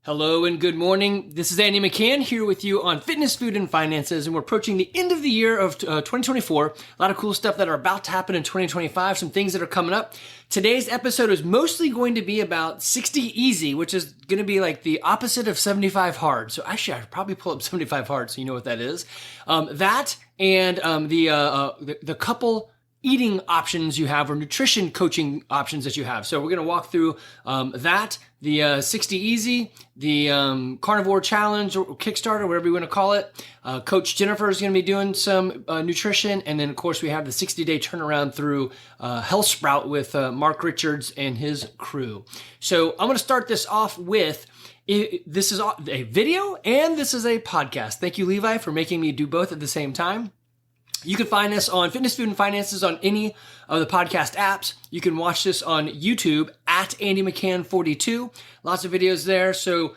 Hello and good morning. This is Andy McCann here with you on Fitness, Food, and Finances, and we're approaching the end of the year of 2024. A lot of cool stuff that are about to happen in 2025, some things that are coming up. Today's episode is mostly going to be about 60 easy, which is going to be like the opposite of 75 hard. So actually, I should probably pull up 75 hard so you know what that is. That and the couple eating options you have or nutrition coaching options that you have. So we're going to walk through that, the 60 Easy, the Carnivore Challenge or Kickstarter, whatever you want to call it. Coach Jennifer is going to be doing some nutrition. And then, of course, we have the 60-day turnaround through Health Sprout with Mark Richards and his crew. So I'm going to start this off with this is a video and this is a podcast. Thank you, Levi, for making me do both at the same time. You can find this on Fitness, Food, and Finances on any of the podcast apps. You can watch this on YouTube at Andy McCann 42. Lots of videos there. So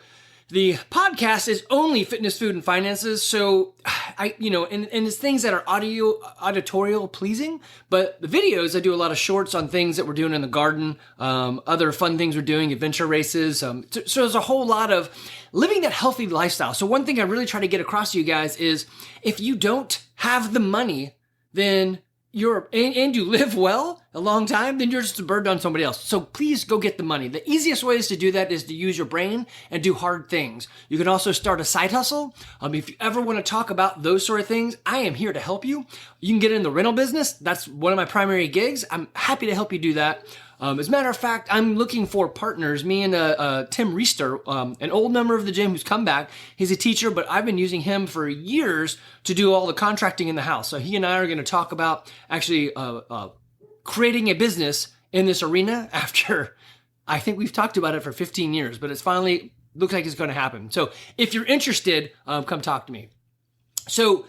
the podcast is only Fitness, Food, and Finances. So and it's things that are auditorial pleasing. But the videos, I do a lot of shorts on things that we're doing in the garden, other fun things we're doing, adventure races. So there's a whole lot of living that healthy lifestyle. So one thing I really try to get across to you guys is if you don't have the money, then and you live well a long time, then you're just a burden on somebody else. So please go get the money. The easiest ways to do that is to use your brain and do hard things. You can also start a side hustle. If you ever want to talk about those sort of things, I am here to help you. You can get in the rental business. That's one of my primary gigs. I'm happy to help you do that. As a matter of fact, I'm looking for partners. Me and Tim Reister, an old member of the gym who's come back. He's a teacher, but I've been using him for years to do all the contracting in the house. So he and I are going to talk about actually creating a business in this arena after I think we've talked about it for 15 years, but it's finally looks like it's going to happen. So if you're interested, come talk to me. So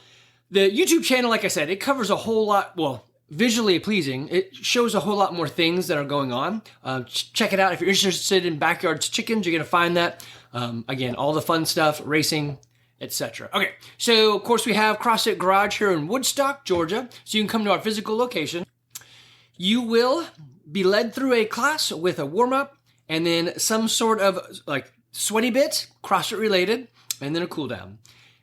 the YouTube channel, like I said, it covers a whole lot. Well, visually pleasing. It shows a whole lot more things that are going on. Check it out. If you're interested in backyard chickens, you're going to find that. Again, all the fun stuff, racing, etc. Okay, so of course we have CrossFit Garage here in Woodstock, Georgia. So you can come to our physical location. You will be led through a class with a warm-up and then some sort of like sweaty bit, CrossFit related, and then a cool down.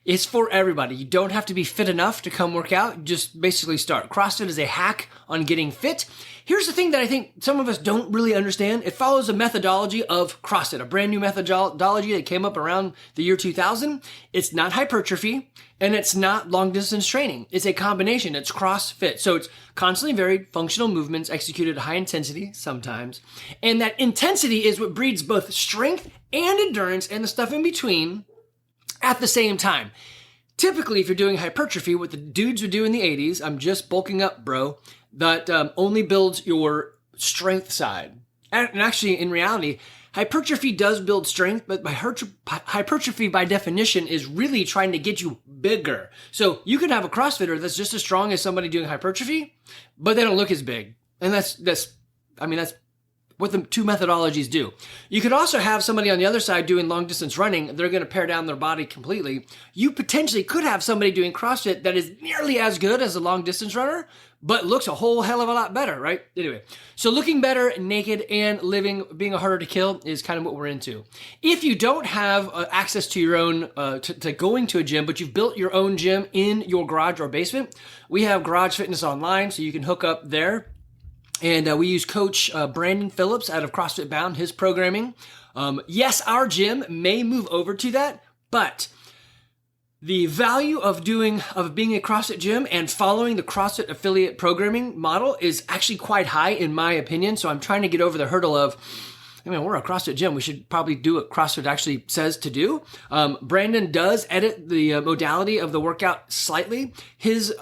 It's for everybody. You don't have to be fit enough to come work out. Just basically start. CrossFit is a hack on getting fit. Here's the thing that I think some of us don't really understand. It follows a methodology of CrossFit, a brand new methodology that came up around the year 2000. It's not hypertrophy and it's not long distance training. It's a combination. It's CrossFit. So it's constantly varied functional movements executed at high intensity sometimes. And that intensity is what breeds both strength and endurance and the stuff in between at the same time. Typically, if you're doing hypertrophy, what the dudes would do in the 80s, I'm just bulking up, bro, that only builds your strength side. And actually, in reality, hypertrophy does build strength, but hypertrophy by definition is really trying to get you bigger. So you can have a CrossFitter that's just as strong as somebody doing hypertrophy, but they don't look as big. And that's what the two methodologies do. You could also have somebody on the other side doing long distance running. They're going to pare down their body completely. You potentially could have somebody doing CrossFit that is nearly as good as a long distance runner, but looks a whole hell of a lot better, right? Anyway, so looking better naked and being a harder to kill is kind of what we're into. If you don't have access to your own, to going to a gym, but you've built your own gym in your garage or basement, we have Garage Fitness Online, so you can hook up there. And we use Coach Brandon Phillips out of CrossFit Bound, his programming. Yes, our gym may move over to that, but the value of being a CrossFit gym and following the CrossFit affiliate programming model is actually quite high in my opinion. So I'm trying to get over the hurdle of, we're a CrossFit gym. We should probably do what CrossFit actually says to do. Brandon does edit the modality of the workout slightly. His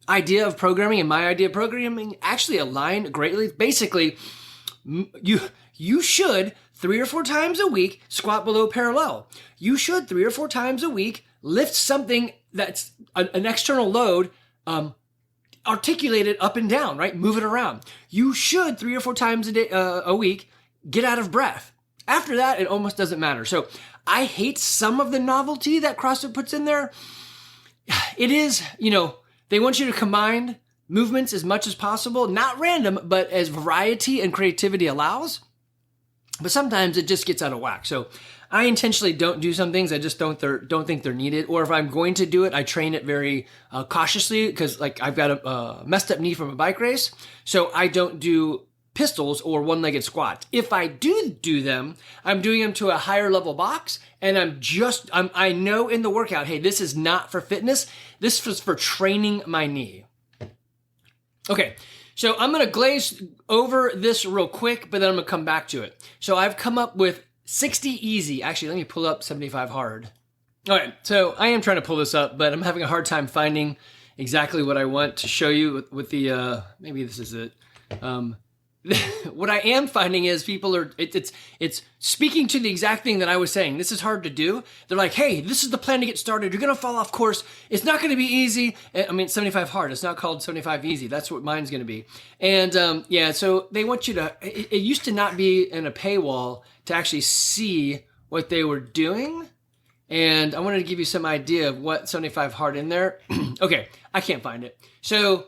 idea of programming and my idea of programming actually align greatly. Basically, you should 3 or 4 times a week squat below parallel. You should 3 or 4 times a week lift something that's an external load, articulate it up and down, right? Move it around. You should 3 or 4 times a week get out of breath. After that, it almost doesn't matter. So I hate some of the novelty that CrossFit puts in there. It is, they want you to combine movements as much as possible, not random, but as variety and creativity allows. But sometimes it just gets out of whack. So I intentionally don't do some things. I just don't think they're needed. Or if I'm going to do it, I train it very cautiously because like I've got a messed up knee from a bike race. So I don't do pistols or one-legged squats. If I do them, I'm doing them to a higher level box, and I know in the workout, hey, this is not for fitness. This was for training my knee. Okay, so I'm going to glaze over this real quick, but then I'm going to come back to it. So I've come up with 60 easy. Actually, let me pull up 75 hard. All right, so I am trying to pull this up, but I'm having a hard time finding exactly what I want to show you with the, maybe this is it. What I am finding is people are, it's speaking to the exact thing that I was saying. This is hard to do. They're like, hey, this is the plan to get started. You're going to fall off course. It's not going to be easy. I mean, 75 hard. It's not called 75 easy. That's what mine's going to be. And yeah, so they want you to, it used to not be in a paywall to actually see what they were doing. And I wanted to give you some idea of what 75 hard in there. Okay, I can't find it. So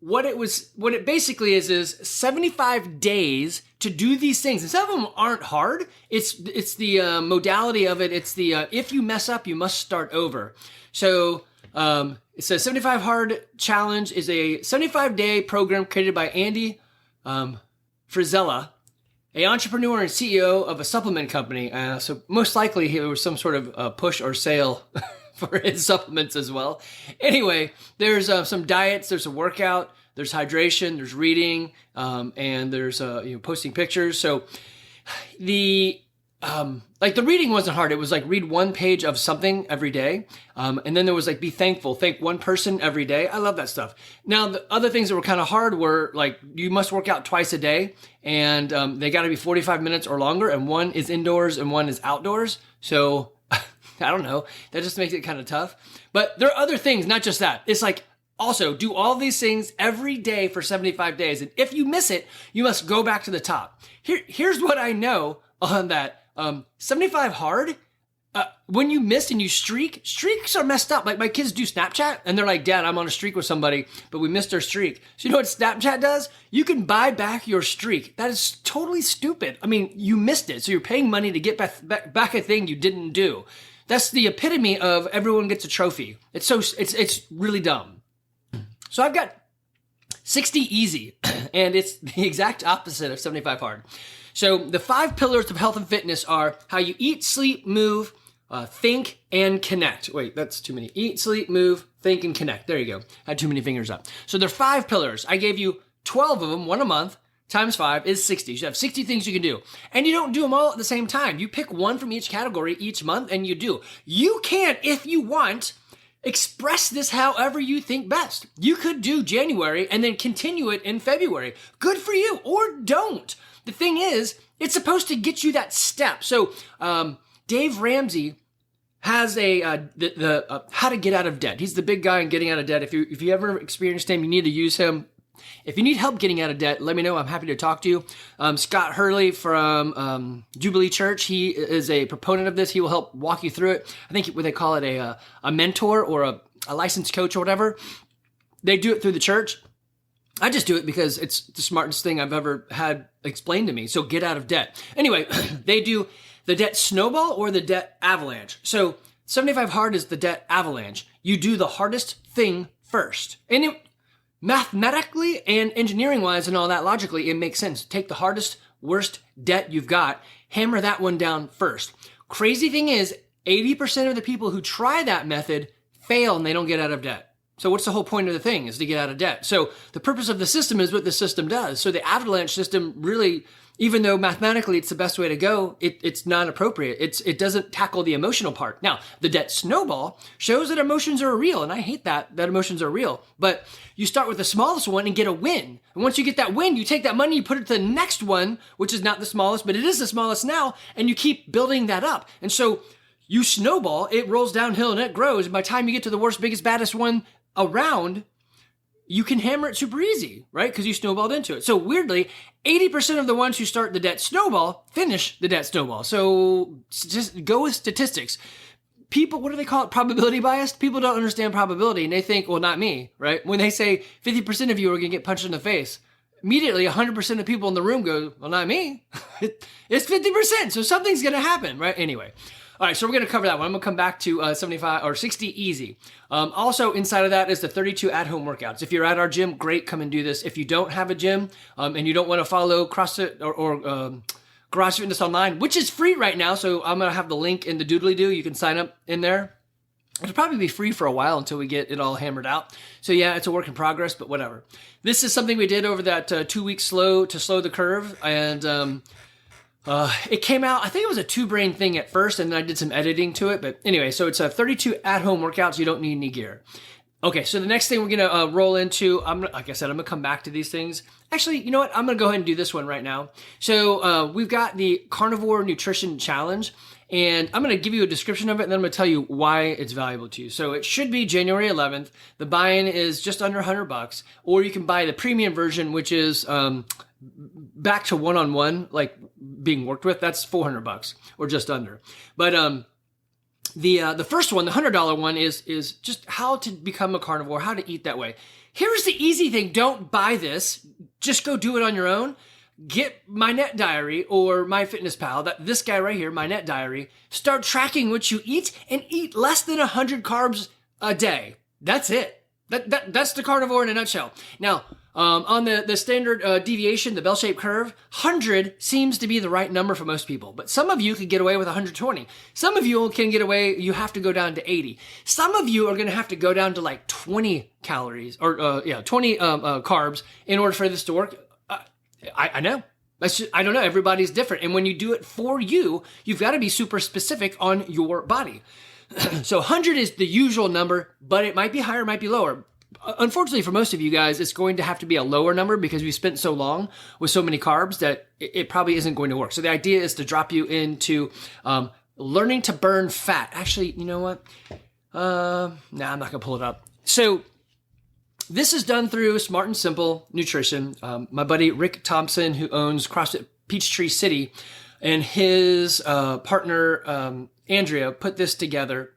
what it basically is 75 days to do these things. And some of them aren't hard. It's the modality of it. It's the, if you mess up, you must start over. So it says 75 Hard Challenge is a 75-day program created by Andy Frizella, an entrepreneur and CEO of a supplement company. So most likely there was some sort of push or sale for his supplements as well. Anyway, there's some diets, there's a workout, there's hydration, there's reading, and there's posting pictures. So the the reading wasn't hard. It was like read one page of something every day, and then there was like be thankful, thank one person every day. I love that stuff. Now the other things that were kind of hard were like you must work out twice a day, and they got to be 45 minutes or longer, and one is indoors and one is outdoors. So I don't know. That just makes it kind of tough. But there are other things, not just that. It's like also do all these things every day for 75 days. And if you miss it, you must go back to the top. Here's what I know on that. 75 hard, when you miss and you streaks are messed up. Like my kids do Snapchat and they're like, Dad, I'm on a streak with somebody, but we missed our streak. So you know what Snapchat does? You can buy back your streak. That is totally stupid. I mean, you missed it. So you're paying money to get back a thing you didn't do. That's the epitome of everyone gets a trophy. It's really dumb. So I've got 60 easy, and it's the exact opposite of 75 hard. So the 5 pillars of health and fitness are how you eat, sleep, move, think, and connect. Wait, that's too many. Eat, sleep, move, think, and connect. There you go. I had too many fingers up. So there are 5 pillars. I gave you 12 of them, one a month. Times 5 is 60. You should have 60 things you can do. And you don't do them all at the same time. You pick one from each category each month and you do. You can, if you want, express this however you think best. You could do January and then continue it in February. Good for you, or don't. The thing is, it's supposed to get you that step. So Dave Ramsey has the how to get out of debt. He's the big guy in getting out of debt. If you ever experienced him, you need to use him. If you need help getting out of debt, let me know. I'm happy to talk to you. Scott Hurley from Jubilee Church, he is a proponent of this. He will help walk you through it. I think what they call it a mentor or a licensed coach or whatever. They do it through the church. I just do it because it's the smartest thing I've ever had explained to me. So get out of debt. Anyway, they do the debt snowball or the debt avalanche. So 75 hard is the debt avalanche. You do the hardest thing first. And mathematically and engineering-wise and all that logically, it makes sense. Take the hardest, worst debt you've got, hammer that one down first. Crazy thing is, 80% of the people who try that method fail and they don't get out of debt. So what's the whole point of the thing is to get out of debt. So the purpose of the system is what the system does. So the avalanche system really, even though mathematically it's the best way to go, it's not appropriate. It doesn't tackle the emotional part. Now, the debt snowball shows that emotions are real, and I hate that emotions are real. But you start with the smallest one and get a win. And once you get that win, you take that money, you put it to the next one, which is not the smallest, but it is the smallest now, and you keep building that up. And so you snowball, it rolls downhill and it grows. And by the time you get to the worst, biggest, baddest one around, you can hammer it super easy, right? Because you snowballed into it. So weirdly, 80% of the ones who start the debt snowball finish the debt snowball. So just go with statistics. People, what do they call it? Probability bias? People don't understand probability and they think, well, not me, right? When they say 50% of you are going to get punched in the face, immediately 100% of people in the room go, well, not me. It's 50%. So something's going to happen, right? Anyway. All right, so we're going to cover that one. I'm going to come back to 75 or 60 easy. Also, inside of that is the 32 at-home workouts. If you're at our gym, great, come and do this. If you don't have a gym and you don't want to follow CrossFit or Garage Fitness Online, which is free right now, so I'm going to have the link in the doodly-doo. You can sign up in there. It'll probably be free for a while until we get it all hammered out. So yeah, it's a work in progress, but whatever. This is something we did over that 2-week slow the curve, and it came out, I think it was a 2-brain thing at first, and then I did some editing to it. But anyway, so it's a 32 at-home workouts. You don't need any gear. Okay, so the next thing we're going to roll into, like I said, I'm going to come back to these things. Actually, you know what? I'm going to go ahead and do this one right now. So we've got the Carnivore Nutrition Challenge, and I'm going to give you a description of it, and then I'm going to tell you why it's valuable to you. So it should be January 11th. The buy-in is just under $100, or you can buy the premium version, which is back to one-on-one, like being worked with. That's $400 or just under. But the first one, the $100 one, is just how to become a carnivore, how to eat that way. Here's the easy thing. Don't buy this. Just go do it on your own. Get My Net Diary or MyFitnessPal, this guy right here, My Net Diary. Start tracking what you eat and eat less than 100 carbs a day. That's it. That's the carnivore in a nutshell. Now, on the standard deviation, the bell-shaped curve, 100 seems to be the right number for most people. But some of you could get away with 120. Some of you can get away, you have to go down to 80. Some of you are going to have to go down to like 20 calories, or 20 carbs in order for this to work. I know. I don't know. Everybody's different. And when you do it for you, you've got to be super specific on your body. So 100 is the usual number, but it might be higher, it might be lower. Unfortunately, for most of you guys, it's going to have to be a lower number because we spent so long with so many carbs that it probably isn't going to work. So the idea is to drop you into learning to burn fat. Actually, you know what? I'm not going to pull it up. So this is done through Smart and Simple Nutrition. My buddy Rick Thompson, who owns CrossFit Peachtree City, and his partner Andrea put this together.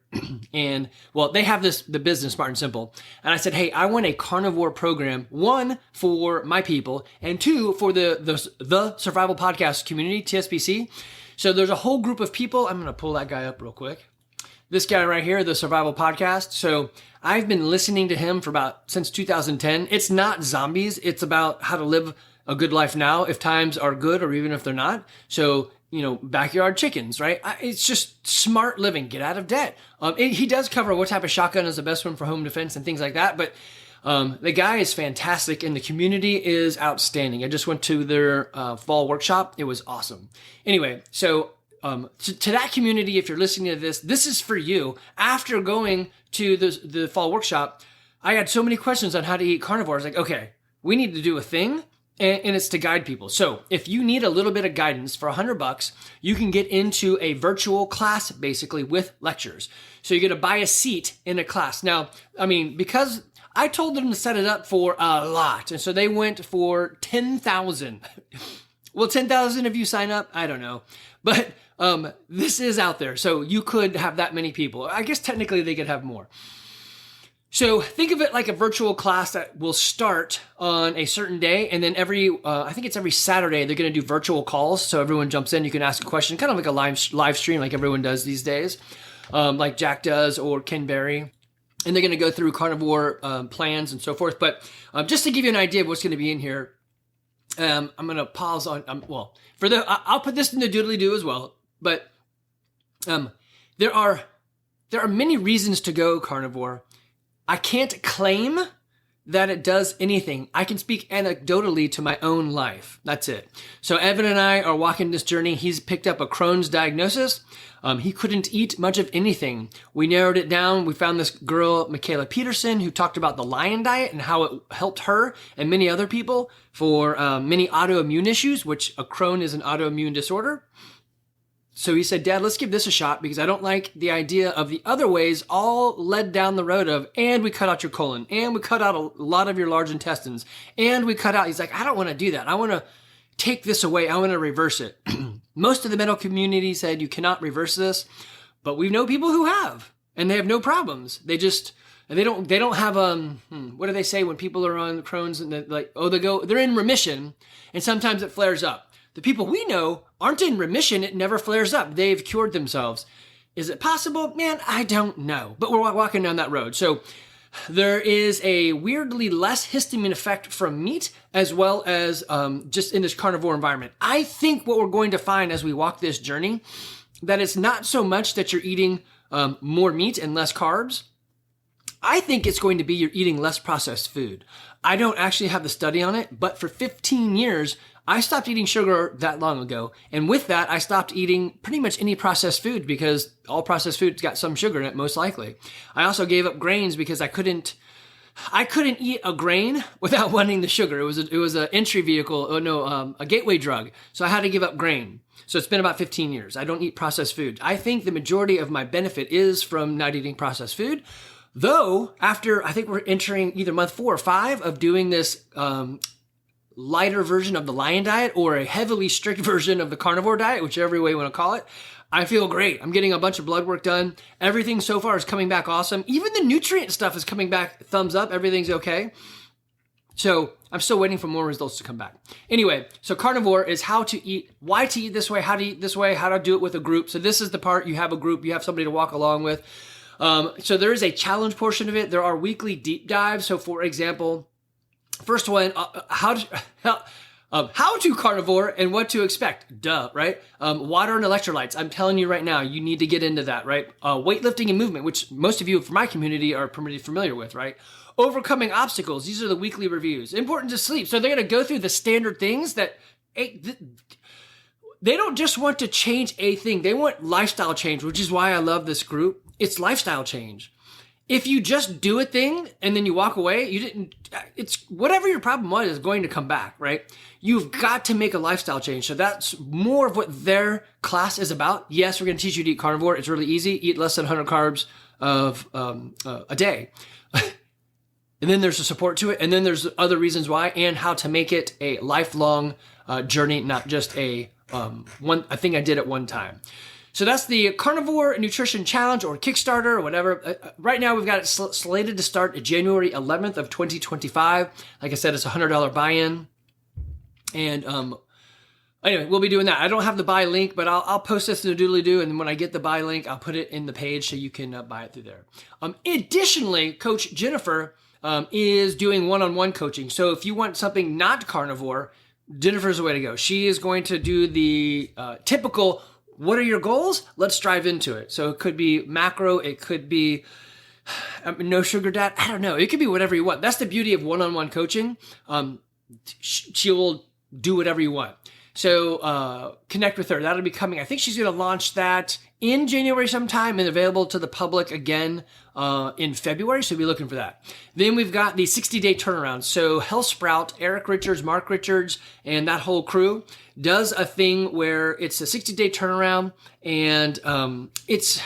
And well, they have the business Smart and Simple. And I said, hey, I want a carnivore program, 1 for my people, and 2 for the Survival Podcast community, TSPC. So there's a whole group of people. I'm going to pull that guy up real quick. This guy right here, the Survival Podcast. So I've been listening to him since 2010. It's not zombies. It's about how to live a good life now, if times are good or even if they're not. So, backyard chickens, right? It's just smart living. Get out of debt. He does cover what type of shotgun is the best one for home defense and things like that. But the guy is fantastic and the community is outstanding. I just went to their fall workshop. It was awesome. Anyway, so to that community, if you're listening to this is for you. After going to the fall workshop, I had so many questions on how to eat carnivore. I was like, okay, we need to do a thing. And it's to guide people. So if you need a little bit of guidance for $100, you can get into a virtual class basically with lectures. So you're going to buy a seat in a class. Now, because I told them to set it up for a lot. And so they went for 10,000. Will 10,000 of you sign up? I don't know. But this is out there. So you could have that many people. I guess technically they could have more. So think of it like a virtual class that will start on a certain day, and then I think it's every Saturday, they're going to do virtual calls. So everyone jumps in, you can ask a question, kind of like a live stream like everyone does these days, like Jack does or Ken Berry. And they're going to go through carnivore plans and so forth. But just to give you an idea of what's going to be in here, I'm going to pause on, I'll put this in the doodly-doo as well. But there are many reasons to go carnivore. I can't claim that it does anything. I can speak anecdotally to my own life. That's it. So Evan and I are walking this journey. He's picked up a Crohn's diagnosis. He couldn't eat much of anything. We narrowed it down. We found this girl, Michaela Peterson, who talked about the lion diet and how it helped her and many other people for many autoimmune issues, which a Crohn is an autoimmune disorder. So he said, Dad, let's give this a shot because I don't like the idea of the other ways all led down the road of, and we cut out your colon, and we cut out a lot of your large intestines, and we cut out, he's like, I don't want to do that. I want to take this away. I want to reverse it. Most of the medical community said you cannot reverse this, but we know people who have. and they have no problems. They don't have what do they say when people are on Crohn's and they're in remission, and sometimes it flares up. The people we know aren't in remission. It never flares up. They've cured themselves. Is it possible? Man, I don't know. But we're walking down that road. So there is a weirdly less histamine effect from meat, as well as just in this carnivore environment. I think what we're going to find as we walk this journey, that it's not so much that you're eating more meat and less carbs. I think it's going to be you're eating less processed food. I don't actually have the study on it, but for 15 years, I stopped eating sugar that long ago. And with that, I stopped eating pretty much any processed food because all processed food's got some sugar in it, most likely. I also gave up grains because I couldn't eat a grain without wanting the sugar. It was an entry vehicle, a gateway drug. So I had to give up grain. So it's been about 15 years. I don't eat processed food. I think the majority of my benefit is from not eating processed food. Though, after, I think we're entering either month 4 or 5 of doing this lighter version of the lion diet or a heavily strict version of the carnivore diet, whichever way you want to call it, I feel great. I'm getting a bunch of blood work done. Everything so far is coming back awesome. Even the nutrient stuff is coming back thumbs up. Everything's okay. So I'm still waiting for more results to come back. Anyway, so carnivore is how to eat, why to eat this way, how to eat this way, how to do it with a group. So this is the part you have a group, you have somebody to walk along with. So there is a challenge portion of it. There are weekly deep dives. So for example, first one, how to carnivore and what to expect. Duh, right? Water and electrolytes. I'm telling you right now, you need to get into that, right? Weightlifting and movement, which most of you from my community are pretty familiar with, right? Overcoming obstacles. These are the weekly reviews. Important to sleep. So they're going to go through the standard things that they don't just want to change a thing. They want lifestyle change, which is why I love this group. It's lifestyle change. If you just do a thing and then you walk away, it's whatever your problem was is going to come back, right? You've got to make a lifestyle change. So that's more of what their class is about. Yes, we're going to teach you to eat carnivore. It's really easy. Eat less than 100 carbs of a day. And then there's a support to it. And then there's other reasons why and how to make it a lifelong journey, not just a thing I did at one time. So that's the Carnivore Nutrition Challenge or Kickstarter or whatever. Right now we've got it slated to start January 11th of 2025. Like I said, it's a $100 buy-in. And anyway, we'll be doing that. I don't have the buy link, but I'll post this in the doodly-doo. And when I get the buy link, I'll put it in the page so you can buy it through there. Additionally, Coach Jennifer is doing one-on-one coaching. So if you want something not carnivore, Jennifer's the way to go. She is going to do the typical, what are your goals? Let's dive into it. So it could be macro. It could be no sugar diet. I don't know. It could be whatever you want. That's the beauty of one-on-one coaching. She will do whatever you want. So connect with her. That'll be coming. I think she's going to launch that in January sometime and available to the public again in February. So be looking for that. Then we've got the 60-day turnaround. So Health Sprout, Eric Richards, Mark Richards, and that whole crew does a thing where it's a 60-day turnaround, and it's,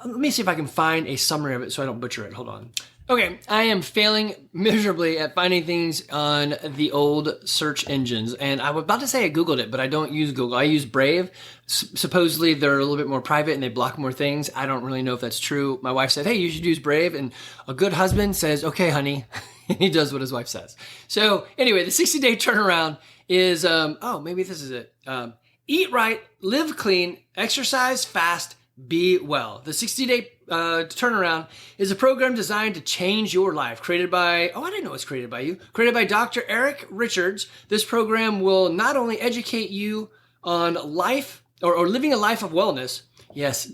let me see if I can find a summary of it so I don't butcher it. Hold on. Okay, I am failing miserably at finding things on the old search engines. And I was about to say I Googled it, but I don't use Google. I use Brave. Supposedly they're a little bit more private and they block more things. I don't really know if that's true. My wife said, hey, you should use Brave. And a good husband says, okay, honey. And he does what his wife says. So anyway, the 60-day turnaround is, maybe this is it. Eat right, live clean, exercise fast, be well. The 60-day turnaround is a program designed to change your life. Created by, I didn't know it was created by you. Created by Dr. Eric Richards. This program will not only educate you on life or living a life of wellness. Yes,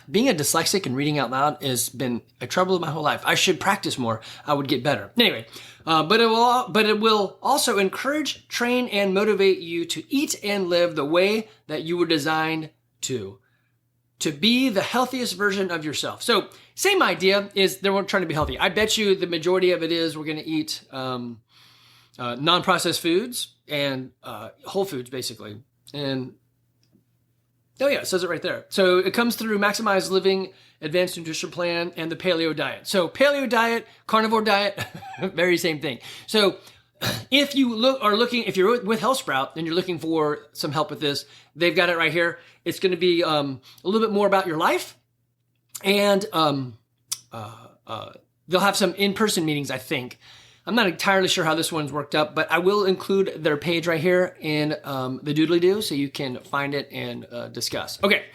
being a dyslexic and reading out loud has been a trouble of my whole life. I should practice more. I would get better. Anyway, but it will also encourage, train, and motivate you to eat and live the way that you were designed to be the healthiest version of yourself. So same idea is they're trying to be healthy. I bet you the majority of it is we're going to eat non-processed foods and whole foods, basically. And oh yeah, it says it right there. So it comes through Maximize Living, Advanced Nutrition Plan, and the Paleo Diet. So Paleo Diet, Carnivore Diet, very same thing. So if you if you're with HealthSprout and you're looking for some help with this, they've got it right here. It's going to be a little bit more about your life. And they'll have some in-person meetings, I think. I'm not entirely sure how this one's worked up, but I will include their page right here in the doodly-doo so you can find it and discuss. Okay,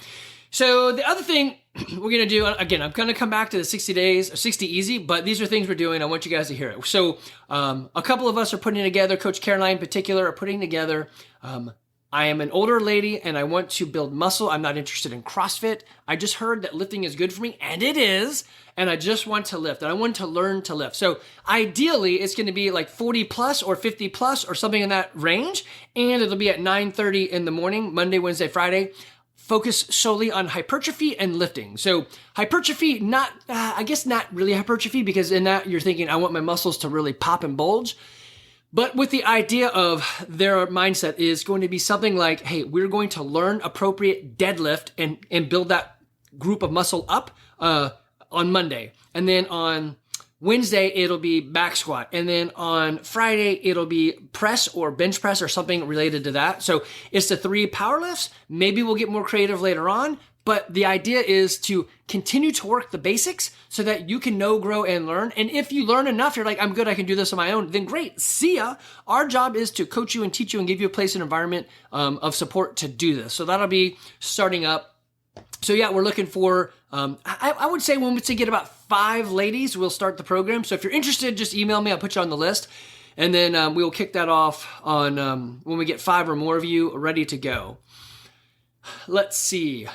so the other thing we're going to do, again, I'm going to come back to the 60 days, or 60 easy, but these are things we're doing. I want you guys to hear it. So a couple of us are putting it together. Coach Caroline in particular are putting together. I am an older lady and I want to build muscle. I'm not interested in CrossFit. I just heard that lifting is good for me, and it is. And I just want to lift, and I want to learn to lift. So ideally, it's going to be like 40 plus or 50 plus or something in that range. And it'll be at 9:30 in the morning, Monday, Wednesday, Friday. Focus solely on hypertrophy and lifting. So hypertrophy, I guess not really hypertrophy, because in that you're thinking, I want my muscles to really pop and bulge. But with the idea of their mindset is going to be something like, hey, we're going to learn appropriate deadlift and build that group of muscle up on Monday. And then on Wednesday, it'll be back squat. And then on Friday, it'll be press or bench press or something related to that. So it's the 3 power lifts. Maybe we'll get more creative later on. But the idea is to continue to work the basics so that you can know, grow, and learn. And if you learn enough, you're like, I'm good, I can do this on my own, then great, see ya. Our job is to coach you and teach you and give you a place and environment of support to do this. So that'll be starting up. So yeah, we're looking for, I would say when we get about 5 ladies, we'll start the program. So if you're interested, just email me, I'll put you on the list. And then we'll kick that off on when we get 5 or more of you ready to go. Let's see.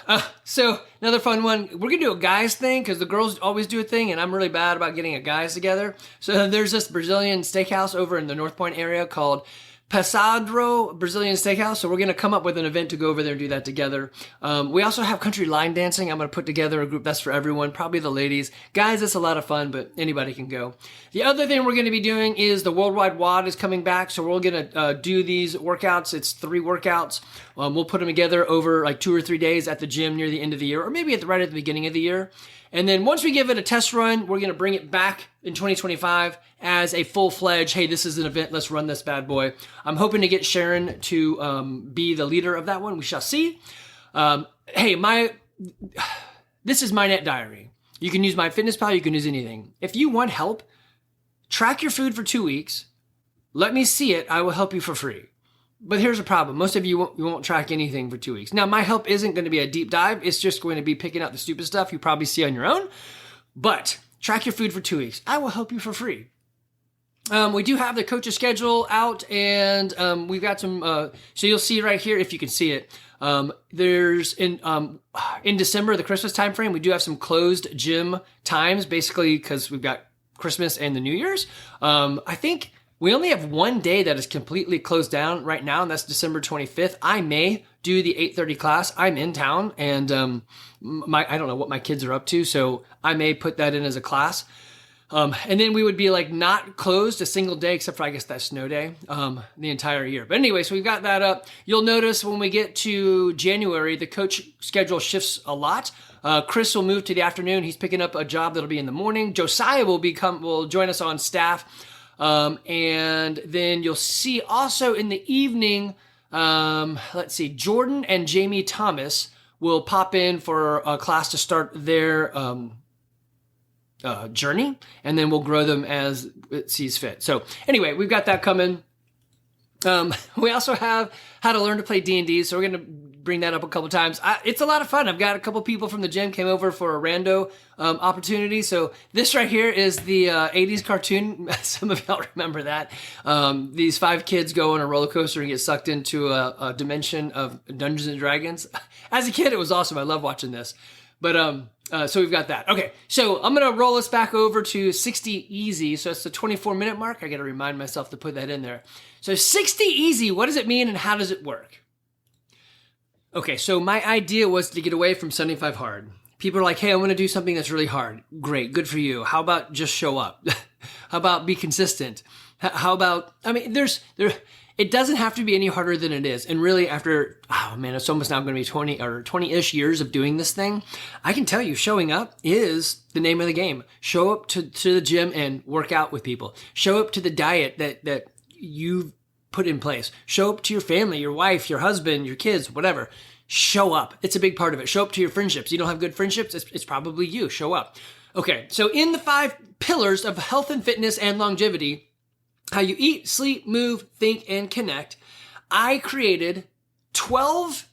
So another fun one. We're going to do a guys thing because the girls always do a thing, and I'm really bad about getting a guys together. So there's this Brazilian steakhouse over in the North Point area called Passadro Brazilian Steakhouse. So we're going to come up with an event to go over there and do that together. We also have country line dancing. I'm going to put together a group that's for everyone, probably the ladies. Guys, it's a lot of fun, but anybody can go. The other thing we're going to be doing is the Worldwide WOD is coming back. So we're going to do these workouts. It's 3 workouts. We'll put them together over like 2 or 3 days at the gym near the end of the year, or maybe right at the beginning of the year. And then once we give it a test run, we're going to bring it back in 2025 as a full-fledged, hey, this is an event, let's run this bad boy. I'm hoping to get Sharon to be the leader of that one. We shall see. Hey, this is my net diary. You can use MyFitnessPal, you can use anything. If you want help, track your food for 2 weeks. Let me see it. I will help you for free. But here's a problem. Most of you won't track anything for 2 weeks. Now, my help isn't going to be a deep dive. It's just going to be picking out the stupid stuff you probably see on your own. But track your food for 2 weeks. I will help you for free. We do have the coach's schedule out, and we've got some, so you'll see right here, if you can see it, there's in December, the Christmas time frame, we do have some closed gym times, basically because we've got Christmas and the New Year's. I think we only have one day that is completely closed down right now, and that's December 25th. I may do the 8:30 class. I'm in town, and I don't know what my kids are up to, so I may put that in as a class. And then we would be like not closed a single day, except for I guess that snow day, the entire year. But anyway, so we've got that up. You'll notice when we get to January, the coach schedule shifts a lot. Chris will move to the afternoon. He's picking up a job that'll be in the morning. Josiah will join us on staff. And then you'll see also in the evening, let's see, Jordan and Jamie Thomas will pop in for a class to start their journey, and then we'll grow them as it sees fit. So anyway, we've got that coming. We also have how to learn to play D&D, so we're going to bring that up a couple times. It's a lot of fun. I've got a couple people from the gym came over for a rando opportunity. So this right here is the 80s cartoon. Some of y'all remember that. These 5 kids go on a roller coaster and get sucked into a dimension of Dungeons and Dragons. As a kid, it was awesome. I love watching this. But so we've got that. Okay, so I'm going to roll us back over to 60 easy. So it's the 24-minute mark. I got to remind myself to put that in there. So 60 easy, what does it mean and how does it work? Okay, so my idea was to get away from 75 hard. People are like, hey, I want to do something that's really hard. Great, good for you. How about just show up? How about be consistent? How about, I mean, it doesn't have to be any harder than it is. And really after, oh man, it's almost now going to be 20-ish years of doing this thing. I can tell you showing up is the name of the game. Show up to the gym and work out with people. Show up to the diet that you've put in place. Show up to your family, your wife, your husband, your kids, whatever. show up. It's a big part of it. Show up to your friendships. You don't have good friendships? It's probably you. Show up. Okay, so in the 5 pillars of health and fitness and longevity, how you eat, sleep, move, think, and connect, I created 12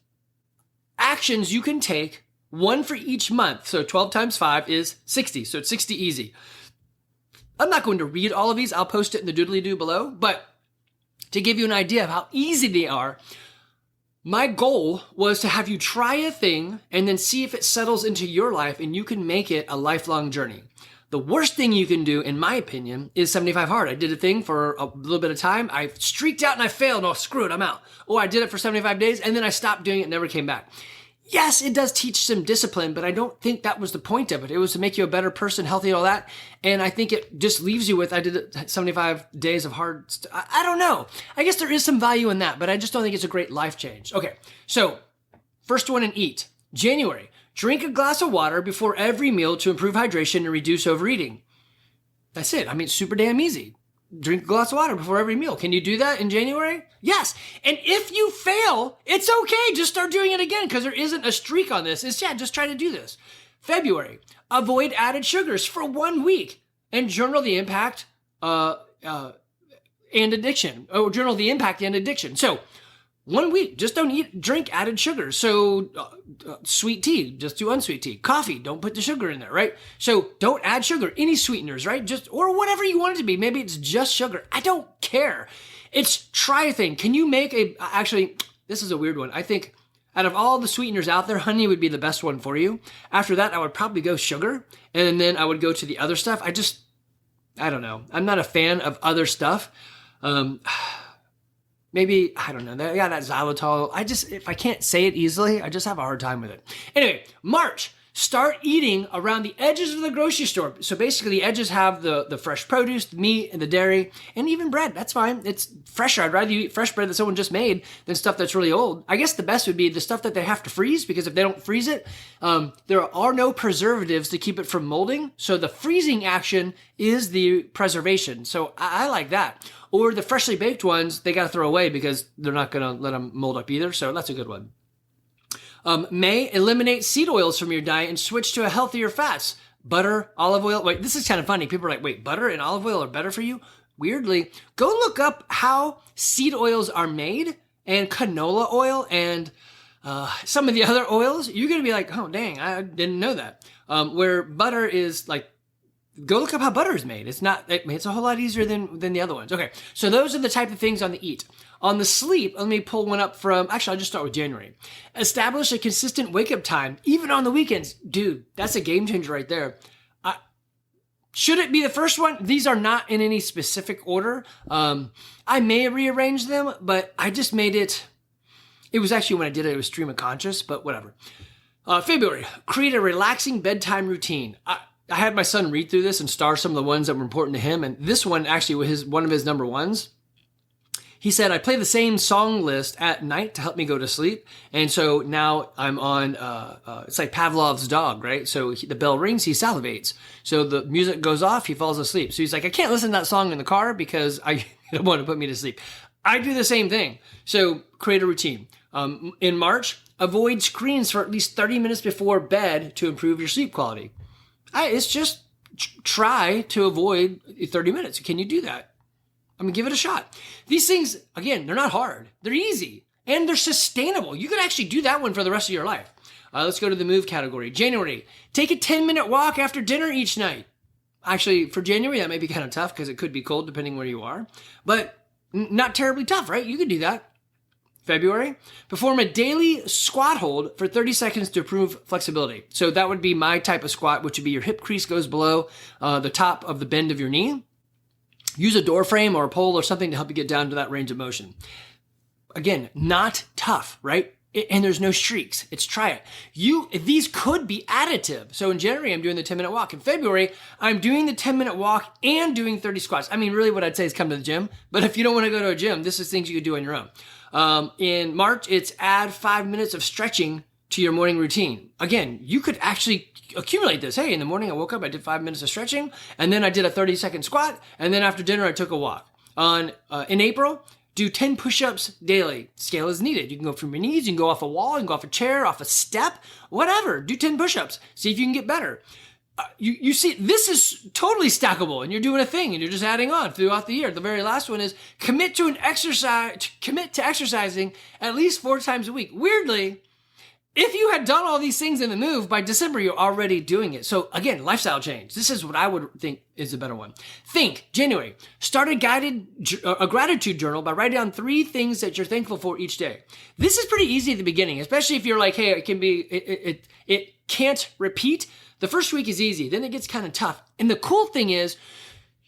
actions you can take, one for each month. So 12 times 5 is 60. So it's 60 easy. I'm not going to read all of these. I'll post it in the doodly-doo below. But to give you an idea of how easy they are, my goal was to have you try a thing and then see if it settles into your life and you can make it a lifelong journey. The worst thing you can do, in my opinion, is 75 hard. I did a thing for a little bit of time. I streaked out and I failed. Oh, screw it, I'm out. Or I did it for 75 days and then I stopped doing it and never came back. Yes, it does teach some discipline, but I don't think that was the point of it. It was to make you a better person, healthy, and all that. And I think it just leaves you with, I did it 75 days of hard I don't know. I guess there is some value in that, but I just don't think it's a great life change. Okay, so first one in eat. January, drink a glass of water before every meal to improve hydration and reduce overeating. That's it. I mean, it's super damn easy. Drink a glass of water before every meal. Can you do that in January? Yes. And if you fail, it's okay. Just start doing it again because there isn't a streak on this. Just try to do this. February, avoid added sugars for 1 week and journal the impact and addiction. Or journal the impact and addiction. So 1 week, just don't drink added sugars. So sweet tea, just do unsweet tea. Coffee, don't put the sugar in there, right? So don't add sugar, any sweeteners, right? Or whatever you want it to be. Maybe it's just sugar. I don't care. It's try a thing. Can you make actually, this is a weird one. I think out of all the sweeteners out there, honey would be the best one for you. After that, I would probably go sugar. And then I would go to the other stuff. I don't know. I'm not a fan of other stuff. Maybe, I don't know, that xylitol. If I can't say it easily, I just have a hard time with it. Anyway, March, start eating around the edges of the grocery store. So basically the edges have the fresh produce, the meat, and the dairy, and even bread. That's fine. It's fresher. I'd rather you eat fresh bread that someone just made than stuff that's really old. I guess the best would be the stuff that they have to freeze, because if they don't freeze it, there are no preservatives to keep it from molding. So the freezing action is the preservation. So I like that. Or the freshly baked ones, they got to throw away because they're not going to let them mold up either. So that's a good one. May, eliminate seed oils from your diet and switch to a healthier fats. Butter, olive oil. Wait, this is kind of funny. People are like, wait, butter and olive oil are better for you? Weirdly, go look up how seed oils are made and canola oil and some of the other oils. You're going to be like, oh, dang, I didn't know that. Where butter is like, go look up how butter is made. It's a whole lot easier than the other ones. Okay, so those are the type of things on the eat. On the sleep, let me pull one up from, actually, I'll just start with January. Establish a consistent wake-up time, even on the weekends. Dude, that's a game changer right there. Should it be the first one? These are not in any specific order. I may rearrange them, but I just made it was actually when I did it was stream of conscious, but whatever. February, create a relaxing bedtime routine. I had my son read through this and star some of the ones that were important to him, and this one actually was one of his number ones. He said, I play the same song list at night to help me go to sleep. And so now I'm on, it's like Pavlov's dog, right? So the bell rings, he salivates. So the music goes off, he falls asleep. So he's like, I can't listen to that song in the car because I don't want to put me to sleep. I do the same thing. So create a routine. In March, avoid screens for at least 30 minutes before bed to improve your sleep quality. It's just try to avoid 30 minutes. Can you do that? I mean, give it a shot. These things, again, they're not hard. They're easy and they're sustainable. You can actually do that one for the rest of your life. Let's go to the move category. January, take a 10-minute walk after dinner each night. Actually, for January, that may be kind of tough because it could be cold depending where you are, but not terribly tough, right? You could do that. February, perform a daily squat hold for 30 seconds to improve flexibility. So that would be my type of squat, which would be your hip crease goes below the top of the bend of your knee. Use a door frame or a pole or something to help you get down to that range of motion. Again, not tough, right? And there's no streaks. It's try it. These could be additive. So in January, I'm doing the 10-minute walk. In February, I'm doing the 10-minute walk and doing 30 squats. I mean, really what I'd say is come to the gym. But if you don't want to go to a gym, this is things you could do on your own. In March, it's add 5 minutes of stretching to your morning routine. Again, you could actually accumulate this. Hey, in the morning I woke up, I did 5 minutes of stretching, and then I did a 30-second squat, and then after dinner I took a walk. In April, Do 10 push-ups daily. Scale as needed. You can go from your knees, you can go off a wall, you can go off a chair, off a step, whatever. Do 10 push-ups. See if you can get better. You see, this is totally stackable, and you're doing a thing, and you're just adding on throughout the year. The very last one is commit to exercising at least 4 times a week. Weirdly, if you had done all these things in the move, by December, you're already doing it. So again, lifestyle change. This is what I would think is a better one. January, start a gratitude journal by writing down 3 things that you're thankful for each day. This is pretty easy at the beginning, especially if you're like, hey, it can't repeat. The first week is easy, then it gets kind of tough. And the cool thing is,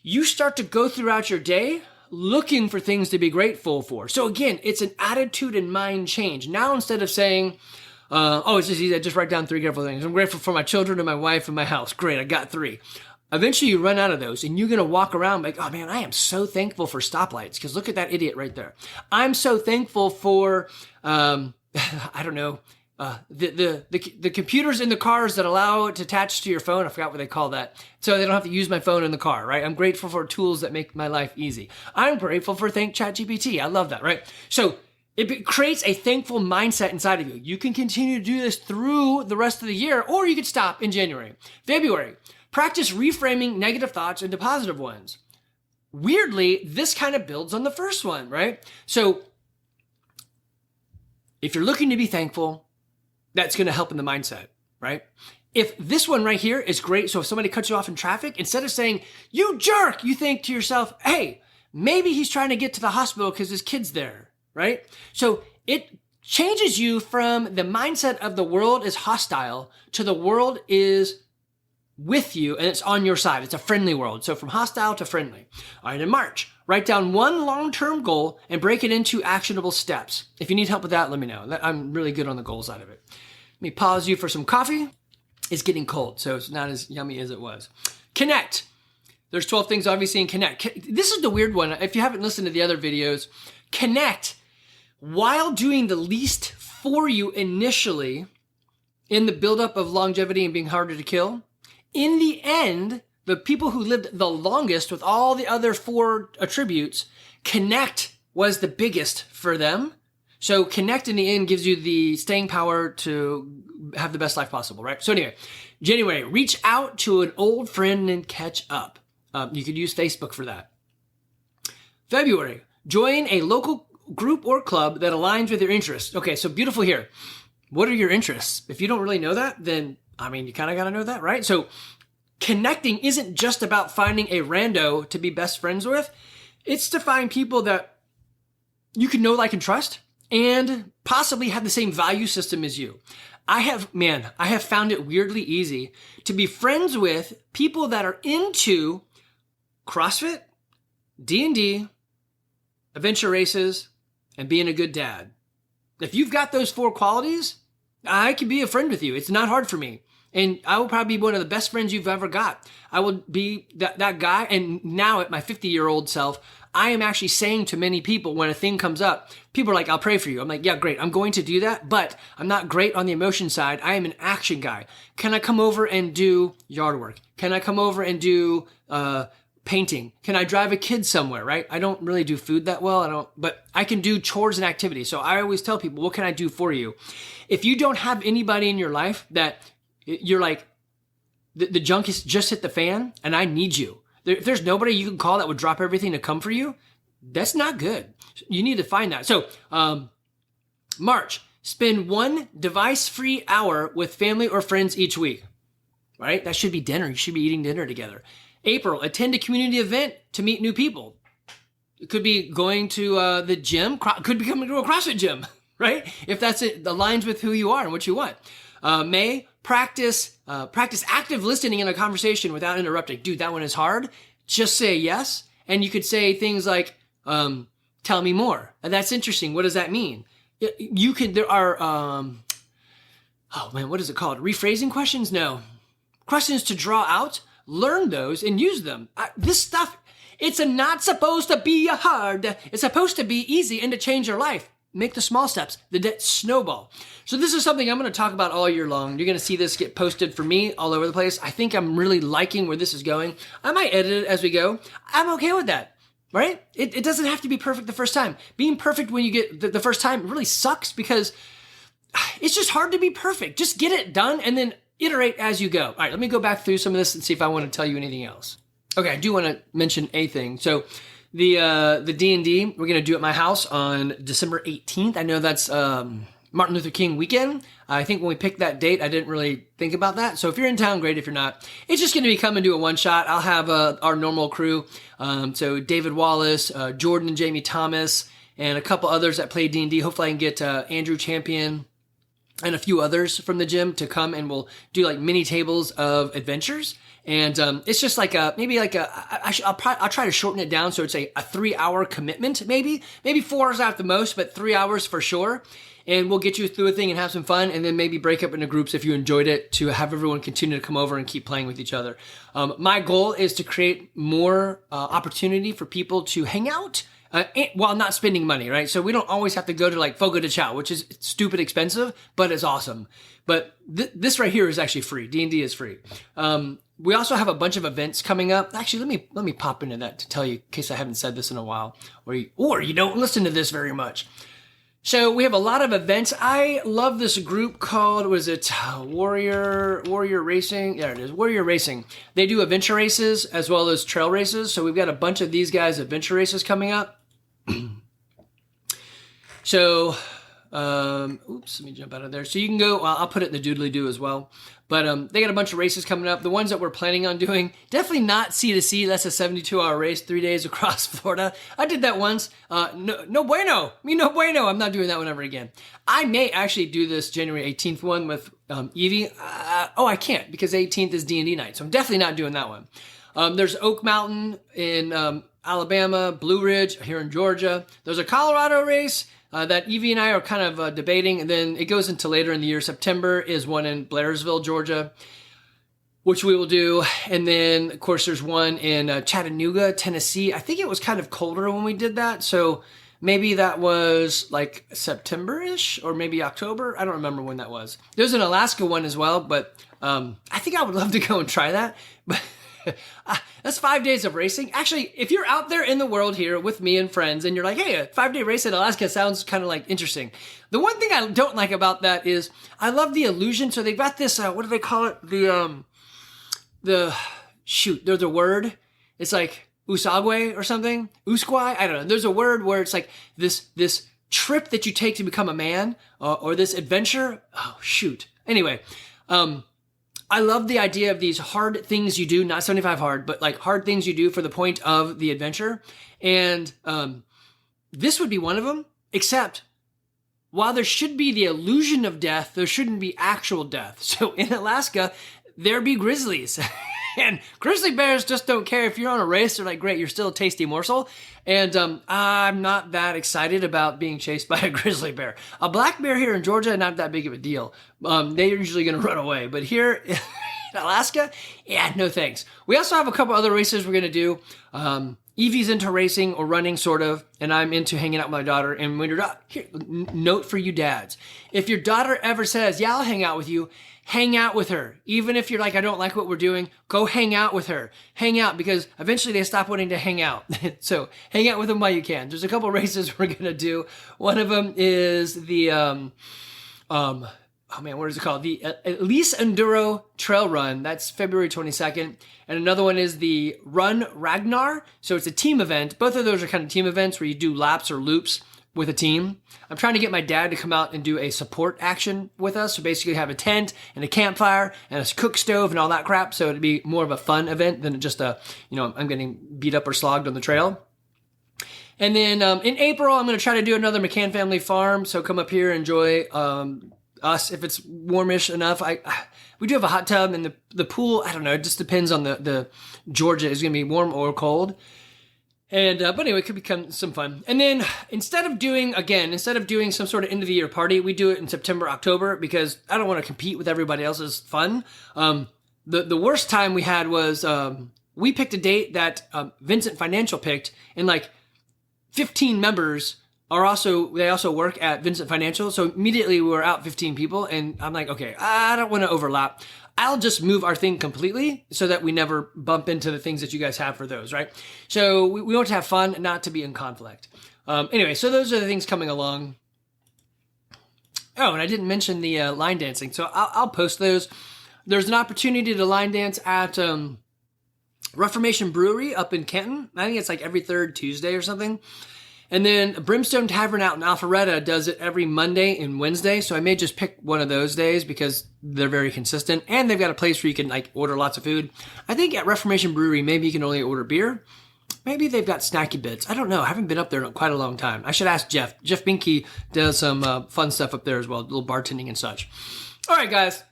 you start to go throughout your day looking for things to be grateful for. So again, it's an attitude and mind change. Now instead of saying, it's just easy, I just write down 3 grateful things. I'm grateful for my children and my wife and my house. Great, I got 3. Eventually you run out of those and you're going to walk around like, oh man, I am so thankful for stoplights because look at that idiot right there. I'm so thankful for, I don't know, the computers in the cars that allow it to attach to your phone. I forgot what they call that. So they don't have to use my phone in the car, right? I'm grateful for tools that make my life easy. I'm grateful for ChatGPT. I love that, right? So it creates a thankful mindset inside of you. You can continue to do this through the rest of the year, or you could stop in January. February, practice reframing negative thoughts into positive ones. Weirdly, this kind of builds on the first one, right? So if you're looking to be thankful, that's going to help in the mindset, right? If this one right here is great, so if somebody cuts you off in traffic, instead of saying, you jerk, you think to yourself, hey, maybe he's trying to get to the hospital because his kid's there, right? So it changes you from the mindset of the world is hostile to the world is with you and it's on your side. It's a friendly world. So from hostile to friendly. All right, in March, write down 1 long-term goal and break it into actionable steps. If you need help with that, let me know. I'm really good on the goal side of it. Let me pause you for some coffee. It's getting cold, so it's not as yummy as it was. Connect. There's 12 things obviously in Connect. This is the weird one. If you haven't listened to the other videos, connect while doing the least for you initially in the buildup of longevity and being harder to kill. In the end, the people who lived the longest with all the other 4 attributes, connect was the biggest for them. So connect in the end gives you the staying power to have the best life possible, right? So anyway, January, reach out to an old friend and catch up. You could use Facebook for that. February, join a local group or club that aligns with your interests. Okay, so beautiful here. What are your interests? If you don't really know that, then, you kind of got to know that, right? So connecting isn't just about finding a rando to be best friends with. It's to find people that you can know, like, and trust, and possibly have the same value system as you. I have found it weirdly easy to be friends with people that are into CrossFit, D&D, adventure races, and being a good dad. If you've got those 4 qualities, I can be a friend with you. It's not hard for me. And I will probably be one of the best friends you've ever got. I will be that guy. And now at my 50-year-old self, I am actually saying to many people when a thing comes up, people are like, I'll pray for you. I'm like, yeah, great. I'm going to do that, but I'm not great on the emotion side. I am an action guy. Can I come over and do yard work? Can I come over and do painting? Can I drive a kid somewhere, right? I don't really do food that well. But I can do chores and activities. So I always tell people, what can I do for you? If you don't have anybody in your life that you're like, the junk has just hit the fan and I need you. If there's nobody you can call that would drop everything to come for you, that's not good. You need to find that. So, March, spend 1 device-free hour with family or friends each week, right? That should be dinner. You should be eating dinner together. April, attend a community event to meet new people. It could be going to the gym, could be coming to a CrossFit gym, right? If that's it, aligns with who you are and what you want. May, practice active listening in a conversation without interrupting. Dude, that one is hard. Just say yes. And you could say things like, tell me more. And that's interesting. What does that mean? There are, what is it called? Rephrasing questions? No. Questions to draw out, learn those and use them. This stuff, it's not supposed to be hard. It's supposed to be easy and to change your life. Make the small steps, the snowball. So this is something I'm going to talk about all year long. You're going to see this get posted for me all over the place. I think I'm really liking where this is going. I might edit it as we go. I'm okay with that. right? It doesn't have to be perfect the first time. Being perfect when you get the first time really sucks because it's just hard to be perfect. Just get it done and then iterate as you go. All right, let me go back through some of this and see if I want to tell you anything else. Okay, I do want to mention a thing. So the D&D, we're going to do at my house on December 18th. I know that's Martin Luther King weekend. I think when we picked that date, I didn't really think about that. So if you're in town, great. If you're not, it's just going to be come and do a one shot. I'll have our normal crew. So David Wallace, Jordan and Jamie Thomas, and a couple others that play D&D. Hopefully I can get Andrew Champion and a few others from the gym to come, and we'll do like mini tables of adventures. And it's just like I'll try to shorten it down so it's a 3-hour commitment, maybe 4 hours at the most, but 3 hours for sure. And we'll get you through a thing and have some fun, and then maybe break up into groups if you enjoyed it, to have everyone continue to come over and keep playing with each other. My goal is to create more opportunity for people to hang out while not spending money, right? So we don't always have to go to like Fogo de Chao, which is stupid expensive, but it's awesome. But this right here is actually free. D&D is free. We also have a bunch of events coming up. Actually, let me pop into that to tell you, in case I haven't said this in a while, or you don't listen to this very much. So we have a lot of events. I love this group called, Warrior Racing? Yeah, it is, Warrior Racing. They do adventure races as well as trail races. So we've got a bunch of these guys' adventure races coming up. So, let me jump out of there. So you can go, I'll put it in the doodly-doo as well. But they got a bunch of races coming up. The ones that we're planning on doing, definitely not C to C. That's a 72-hour race, 3 days across Florida. I did that once. No bueno. No bueno. I'm not doing that one ever again. I may actually do this January 18th one with Evie. I can't because 18th is D&D night. So I'm definitely not doing that one. There's Oak Mountain in Alabama, Blue Ridge here in Georgia. There's a Colorado race that Evie and I are kind of debating, and then it goes into later in the year. September is one in Blairsville, Georgia, which we will do. And then, of course, there's one in Chattanooga, Tennessee. I think it was kind of colder when we did that, so maybe that was like September-ish or maybe October. I don't remember when that was. There's an Alaska one as well, but I think I would love to go and try that. But that's 5 days of racing. Actually, if you're out there in the world here with me and friends and you're like, hey, a 5-day race in Alaska sounds kind of like interesting. The one thing I don't like about that is I love the illusion. So they've got this, what do they call it? There's a word. It's like Usagwe or something. Usquai? I don't know. There's a word where it's like this trip that you take to become a man or this adventure. Oh, shoot. Anyway, I love the idea of these hard things you do, not 75 hard, but like hard things you do for the point of the adventure. And this would be one of them, except while there should be the illusion of death, there shouldn't be actual death. So in Alaska, there be grizzlies. And grizzly bears just don't care if you're on a race. They're like, great, you're still a tasty morsel. And I'm not that excited about being chased by a grizzly bear. A black bear here in Georgia, not that big of a deal. They're usually going to run away. But here in Alaska, yeah, no thanks. We also have a couple other races we're going to do. Evie's into racing or running, sort of, and I'm into hanging out with my daughter. And when your here, note for you dads, if your daughter ever says, yeah, I'll hang out with you, hang out with her. Even if you're like, I don't like what we're doing, go hang out with her. Hang out, because eventually they stop wanting to hang out. So hang out with them while you can. There's a couple races we're going to do. One of them is the, what is it called? The Elise Enduro Trail Run. That's February 22nd. And another one is the Run Ragnar. So it's a team event. Both of those are kind of team events where you do laps or loops with a team. I'm trying to get my dad to come out and do a support action with us. So basically have a tent and a campfire and a cook stove and all that crap. So it'd be more of a fun event than just I'm getting beat up or slogged on the trail. And then in April, I'm going to try to do another McCann Family Farm. So come up here, enjoy us if it's warmish enough. We do have a hot tub, and the pool, I don't know, it just depends on the Georgia is going to be warm or cold. And but anyway, it could become some fun. And then instead of doing some sort of end of the year party, we do it in September, October, because I don't want to compete with everybody else's fun. The worst time we had was we picked a date that Vincent Financial picked, and like 15 members they also work at Vincent Financial. So immediately we were out 15 people, and I'm like, okay, I don't want to overlap. I'll just move our thing completely so that we never bump into the things that you guys have for those, right? So we want to have fun, not to be in conflict. Anyway, so those are the things coming along. Oh, and I didn't mention the line dancing. So I'll post those. There's an opportunity to line dance at Reformation Brewery up in Canton. I think it's like every third Tuesday or something. And then Brimstone Tavern out in Alpharetta does it every Monday and Wednesday. So I may just pick one of those days because they're very consistent. And they've got a place where you can like order lots of food. I think at Reformation Brewery, maybe you can only order beer. Maybe they've got snacky bits. I don't know. I haven't been up there in quite a long time. I should ask Jeff. Jeff Binky does some fun stuff up there as well, a little bartending and such. All right, guys.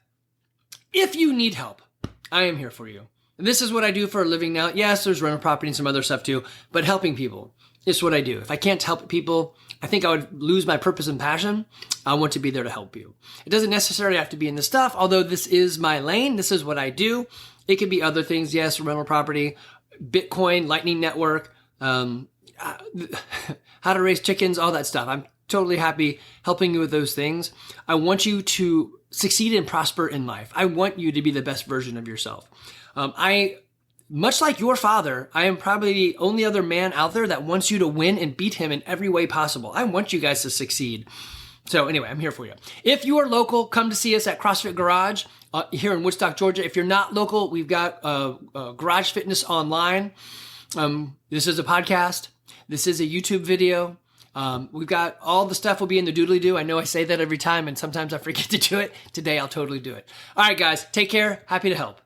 If you need help, I am here for you. This is what I do for a living now. Yes, there's rental property and some other stuff too, but helping people is what I do. If I can't help people, I think I would lose my purpose and passion. I want to be there to help you. It doesn't necessarily have to be in this stuff, although this is my lane. This is what I do. It could be other things. Yes, rental property, Bitcoin, Lightning Network, how to raise chickens, all that stuff. I'm totally happy helping you with those things. I want you to succeed and prosper in life. I want you to be the best version of yourself. Much like your father, I am probably the only other man out there that wants you to win and beat him in every way possible. I want you guys to succeed. So anyway, I'm here for you. If you are local, come to see us at CrossFit Garage here in Woodstock, Georgia. If you're not local, we've got Garage Fitness Online. This is a podcast. This is a YouTube video. We've got all the stuff will be in the doodly-doo. I know I say that every time, and sometimes I forget to do it. Today, I'll totally do it. All right, guys, take care. Happy to help.